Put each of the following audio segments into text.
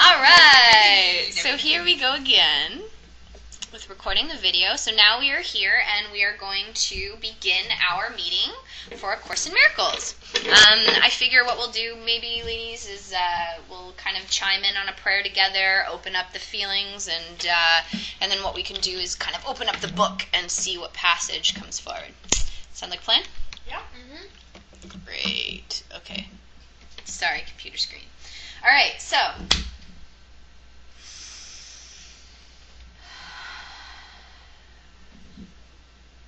All right, so here we go again with recording the video. So now we are here and we are going to begin our meeting for A Course in Miracles. I figure what we'll do maybe, ladies, is we'll kind of chime in on a prayer together, open up the feelings, and then what we can do is kind of open up the book and see what passage comes forward. Sound like a plan? Yeah. Great. Okay. Sorry, computer screen. All right, so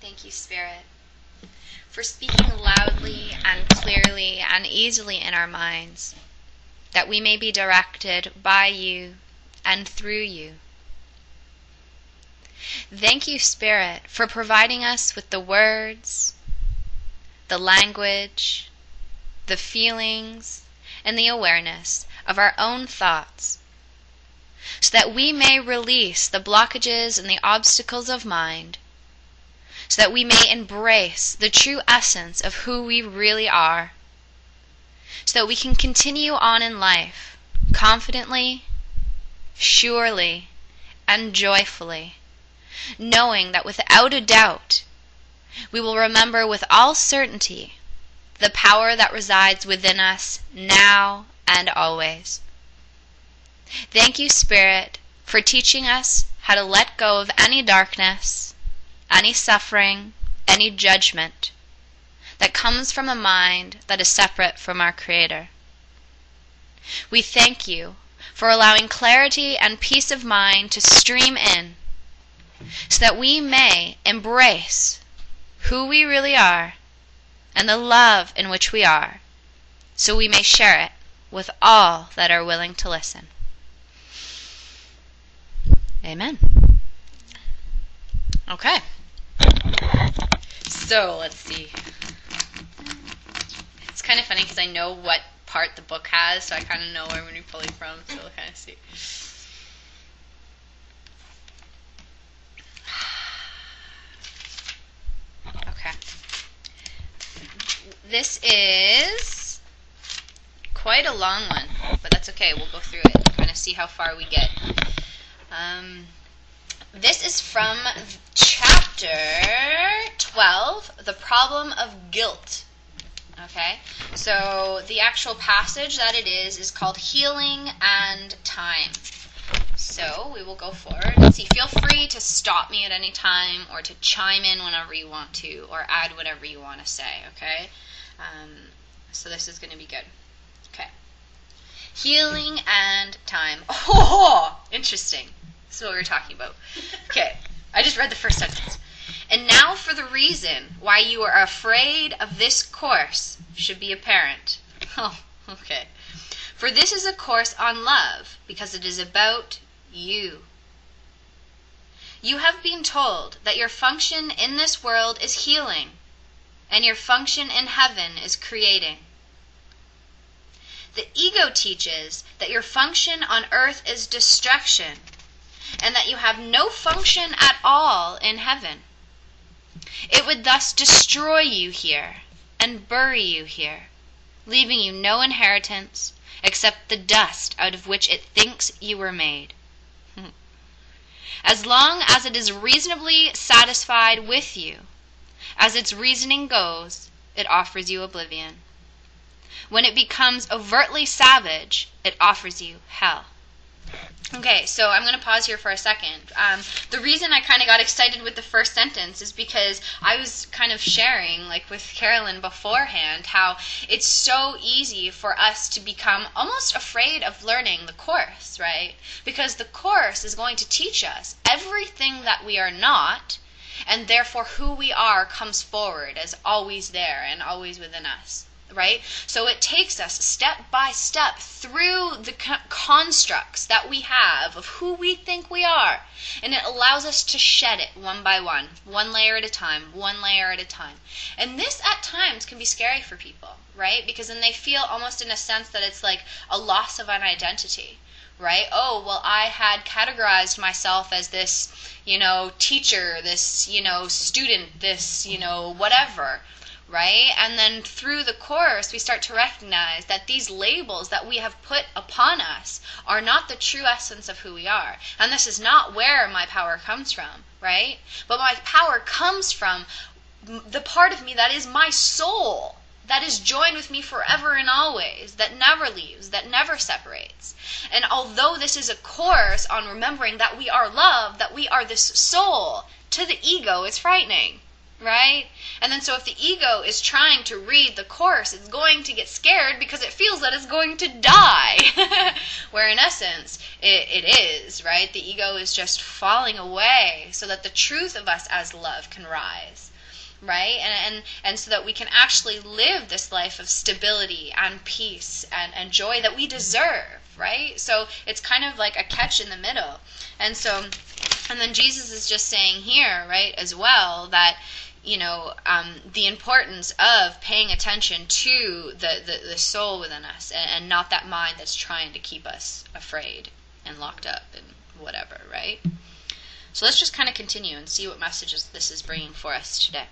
thank you, Spirit, for speaking loudly and clearly and easily in our minds, that we may be directed by you and through you. Thank you, Spirit, for providing us with the words, the language, the feelings, and the awareness of our own thoughts, so that we may release the blockages and the obstacles of mind, so that we may embrace the true essence of who we really are, so that we can continue on in life confidently, surely, and joyfully, knowing that without a doubt we will remember with all certainty the power that resides within us now and always. Thank you, Spirit, for teaching us how to let go of any darkness, any suffering, any judgment that comes from a mind that is separate from our Creator. We thank you for allowing clarity and peace of mind to stream in, so that we may embrace who we really are and the love in which we are, so we may share it with all that are willing to listen. Amen. Okay. So, let's see. It's kind of funny because I know what part the book has, so I kind of know where I'm going to be pulling from, so we'll kind of see. Okay. This is quite a long one, but that's okay. We'll go through it, kind of see how far we get. This is from chapter 12, The Problem of Guilt. Okay, so the actual passage that it is called Healing and Time. So we will go forward. Let's see, feel free to stop me at any time or to chime in whenever you want to or add whatever you want to say, okay? So this is going to be good. Okay. Healing and time. Oh, interesting. This is what we were talking about. Okay, I just read the first sentence. And now for the reason why you are afraid of this course should be apparent. Oh, okay. For this is a course on love, because it is about you. You have been told that your function in this world is healing, and your function in heaven is creating. The ego teaches that your function on earth is destruction, and that you have no function at all in heaven. It would thus destroy you here and bury you here, leaving you no inheritance except the dust out of which it thinks you were made. As long as it is reasonably satisfied with you, as its reasoning goes, it offers you oblivion. When it becomes overtly savage, it offers you hell. Okay, so I'm going to pause here for a second. The reason I kind of got excited with the first sentence is because I was kind of sharing, like with Carolyn beforehand, how it's so easy for us to become almost afraid of learning the Course, right? Because the Course is going to teach us everything that we are not, and therefore who we are comes forward as always there and always within us. Right? So it takes us step by step through the constructs that we have of who we think we are. And it allows us to shed it one by one layer at a time, one layer at a time. And this at times can be scary for people, right? Because then they feel almost in a sense that it's like a loss of an identity. Right? Oh, well, I had categorized myself as this, teacher, this, student, this, whatever. right? And then through the Course, we start to recognize that these labels that we have put upon us are not the true essence of who we are. And this is not where my power comes from, right? But my power comes from the part of me that is my soul, that is joined with me forever and always, that never leaves, that never separates. And although this is a course on remembering that we are love, that we are this soul, to the ego it's frightening, right? And then so if the ego is trying to read the Course, it's going to get scared because it feels that it's going to die. Where in essence, it is, right? The ego is just falling away so that the truth of us as love can rise. Right? And so that we can actually live this life of stability and peace and joy that we deserve, right? So it's kind of like a catch in the middle. And then Jesus is just saying here, right, as well, that, the importance of paying attention to the soul within us and not that mind that's trying to keep us afraid and locked up and whatever, right? So let's just kind of continue and see what messages this is bringing for us today.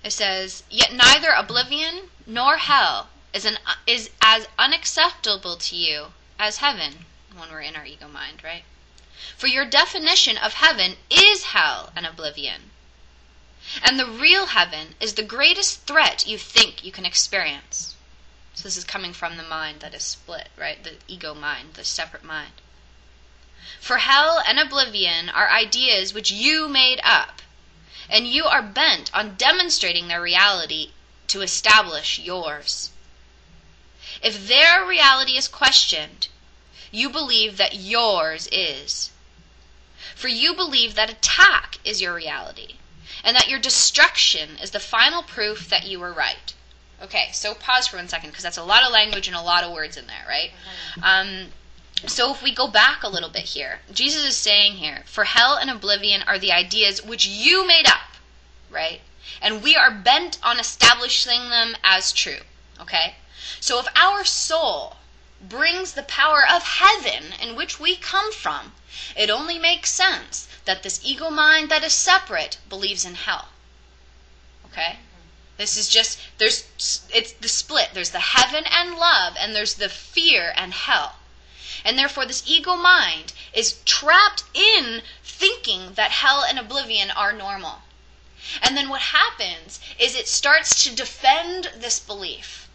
It says, "Yet neither oblivion nor hell is as unacceptable to you as heaven," when we're in our ego mind, right? "For your definition of heaven is hell and oblivion. And the real heaven is the greatest threat you think you can experience." So this is coming from the mind that is split, right? The ego mind, the separate mind. "For hell and oblivion are ideas which you made up, and you are bent on demonstrating their reality to establish yours. If their reality is questioned, you believe that yours is. For you believe that attack is your reality, and that your destruction is the final proof that you were right." Okay, so pause for 1 second, because that's a lot of language and a lot of words in there, right? So if we go back a little bit here, Jesus is saying here, for hell and oblivion are the ideas which you made up, right? And we are bent on establishing them as true, okay? So if our soul brings the power of heaven in which we come from, it only makes sense that this ego mind that is separate believes in hell, okay? This is just, it's the split. There's the heaven and love, and there's the fear and hell. And therefore this ego mind is trapped in thinking that hell and oblivion are normal. And then what happens is it starts to defend this belief.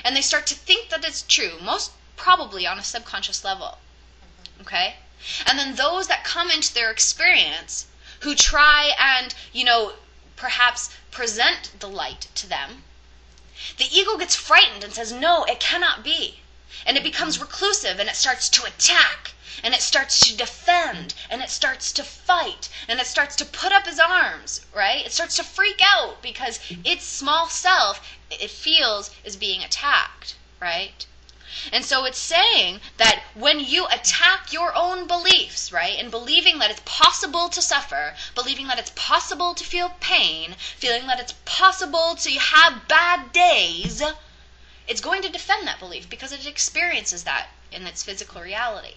And they start to think that it's true, most probably on a subconscious level. Okay? And then those that come into their experience who try and, perhaps present the light to them, the ego gets frightened and says, no, it cannot be. And it becomes reclusive, and it starts to attack, and it starts to defend, and it starts to fight, and it starts to put up its arms, right? It starts to freak out because its small self, it feels, is being attacked, right? And so it's saying that when you attack your own beliefs, right, and believing that it's possible to suffer, believing that it's possible to feel pain, feeling that it's possible to have bad days, it's going to defend that belief because it experiences that in its physical reality,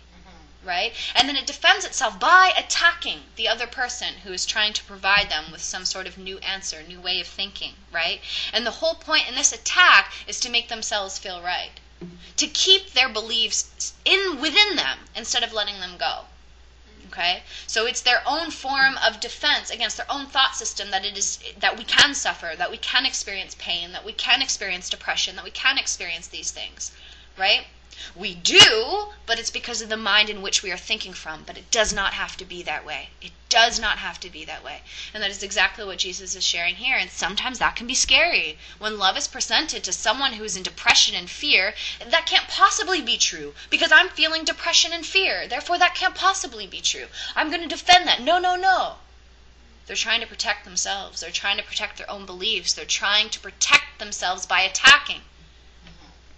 right? And then it defends itself by attacking the other person who is trying to provide them with some sort of new answer, new way of thinking, right? And the whole point in this attack is to make themselves feel right, to keep their beliefs within them instead of letting them go. Okay? So it's their own form of defense against their own thought system that we can suffer, that we can experience pain, that we can experience depression, that we can experience these things. Right? We do, but it's because of the mind in which we are thinking from. But it does not have to be that way. It does not have to be that way. And that is exactly what Jesus is sharing here. And sometimes that can be scary. When love is presented to someone who is in depression and fear, that can't possibly be true because I'm feeling depression and fear. Therefore, that can't possibly be true. I'm going to defend that. No, no, no. They're trying to protect themselves. They're trying to protect their own beliefs. They're trying to protect themselves by attacking.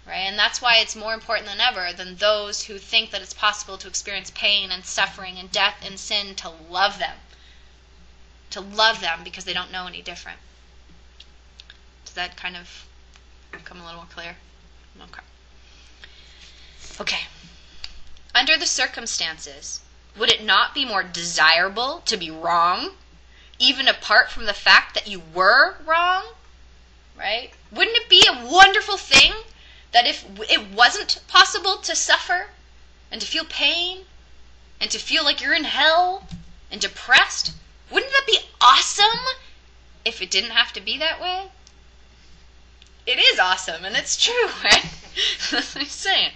Right? And that's why it's more important than ever than those who think that it's possible to experience pain and suffering and death and sin to love them. To love them because they don't know any different. Does that kind of become a little more clear? Okay. Okay. Under the circumstances, would it not be more desirable to be wrong, even apart from the fact that you were wrong, right? Wouldn't it be a wonderful thing that if it wasn't possible to suffer and to feel pain and to feel like you're in hell and depressed, wouldn't that be awesome if it didn't have to be that way? It is awesome, and it's true, right? That's what I'm saying.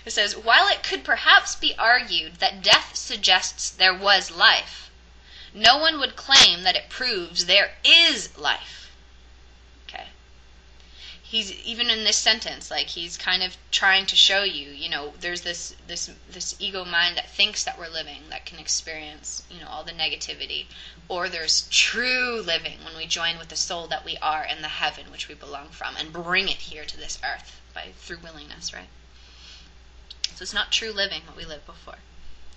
It says, while it could perhaps be argued that death suggests there was life, no one would claim that it proves there is life. Okay. He's, even in this sentence, like, he's kind of trying to show you, there's this ego mind that thinks that we're living, that can experience, all the negativity. Or there's true living when we join with the soul that we are in the heaven which we belong from and bring it here to this earth through willingness, right? So it's not true living what we lived before.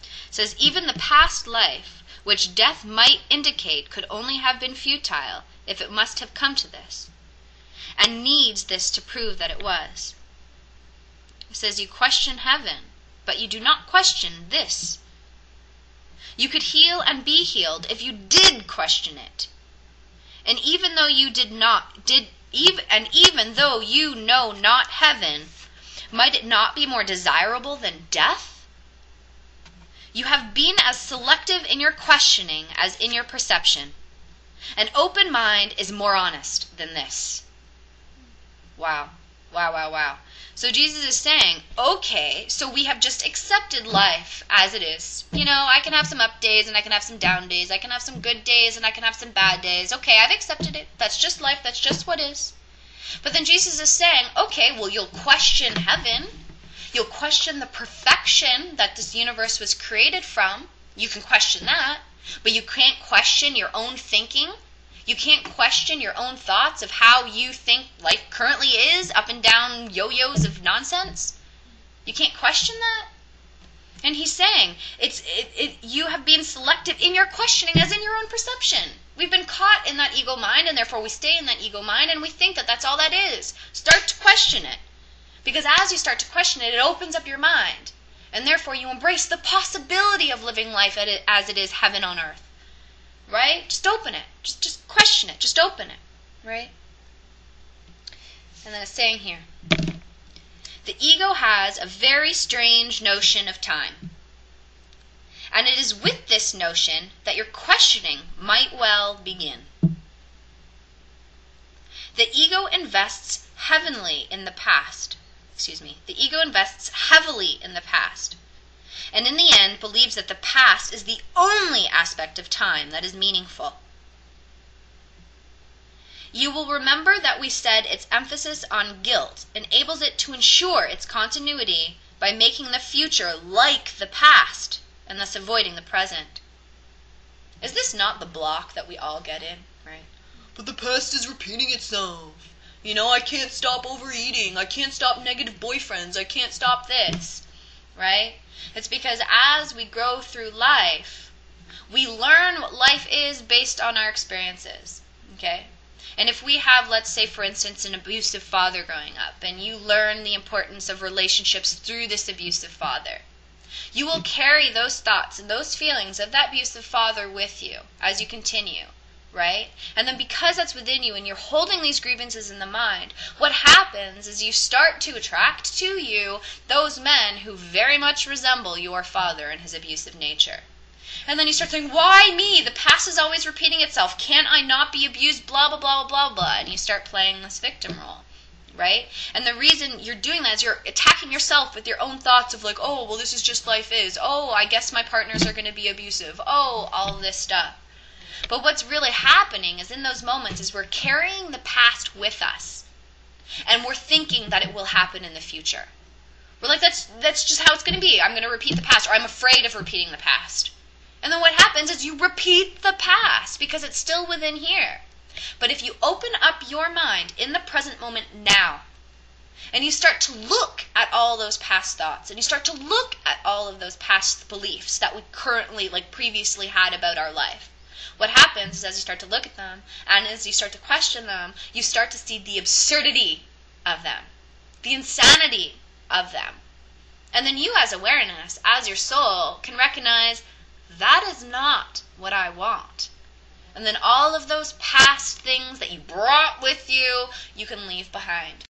It says, even the past life, which death might indicate, could only have been futile if it must have come to this, and needs this to prove that it was. It says, you question heaven, but you do not question this. You could heal and be healed if you did question it. And even though you even though you know not heaven, might it not be more desirable than death? You have been as selective in your questioning as in your perception. An open mind is more honest than this. Wow. Wow, wow, wow. So Jesus is saying, okay, so we have just accepted life as it is. I can have some up days and I can have some down days. I can have some good days and I can have some bad days. Okay, I've accepted it. That's just life. That's just what is. But then Jesus is saying, okay, well, you'll question heaven. You'll question the perfection that this universe was created from. You can question that. But you can't question your own thinking. You can't question your own thoughts of how you think life currently is, up and down yo-yos of nonsense. You can't question that. And he's saying, you have been selective in your questioning as in your own perception. We've been caught in that ego mind, and therefore we stay in that ego mind, and we think that that's all that is. Start to question it. Because as you start to question it, it opens up your mind. And therefore you embrace the possibility of living life as it is heaven on earth. Right? Just open it. Just question it. Just open it. Right? And then it's saying here, the ego has a very strange notion of time. And it is with this notion that your questioning might well begin. The ego invests heavily in the past. The ego invests heavily in the past. And in the end believes that the past is the only aspect of time that is meaningful. You will remember that we said its emphasis on guilt enables it to ensure its continuity by making the future like the past and thus avoiding the present. Is this not the block that we all get in, right? But the past is repeating itself. I can't stop overeating. I can't stop negative boyfriends. I can't stop this, right? It's because as we grow through life, we learn what life is based on our experiences, okay? And if we have, let's say, for instance, an abusive father growing up, and you learn the importance of relationships through this abusive father, you will carry those thoughts and those feelings of that abusive father with you as you continue, right? And then because that's within you and you're holding these grievances in the mind, what happens is you start to attract to you those men who very much resemble your father and his abusive nature. And then you start saying, why me? The past is always repeating itself. Can't I not be abused? Blah, blah, blah, blah, blah. And you start playing this victim role, right? And the reason you're doing that is you're attacking yourself with your own thoughts of like, oh, well, this is just life is. Oh, I guess my partners are going to be abusive. Oh, all of this stuff. But what's really happening is in those moments is we're carrying the past with us. And we're thinking that it will happen in the future. We're like, that's just how it's going to be. I'm going to repeat the past, or I'm afraid of repeating the past. And then what happens is you repeat the past because it's still within here. But if you open up your mind in the present moment now, and you start to look at all those past thoughts, and you start to look at all of those past beliefs that we currently, previously had about our life, what happens is as you start to look at them, and as you start to question them, you start to see the absurdity of them, the insanity of them. And then you as awareness, as your soul, can recognize, that is not what I want. And then all of those past things that you brought with you, you can leave behind.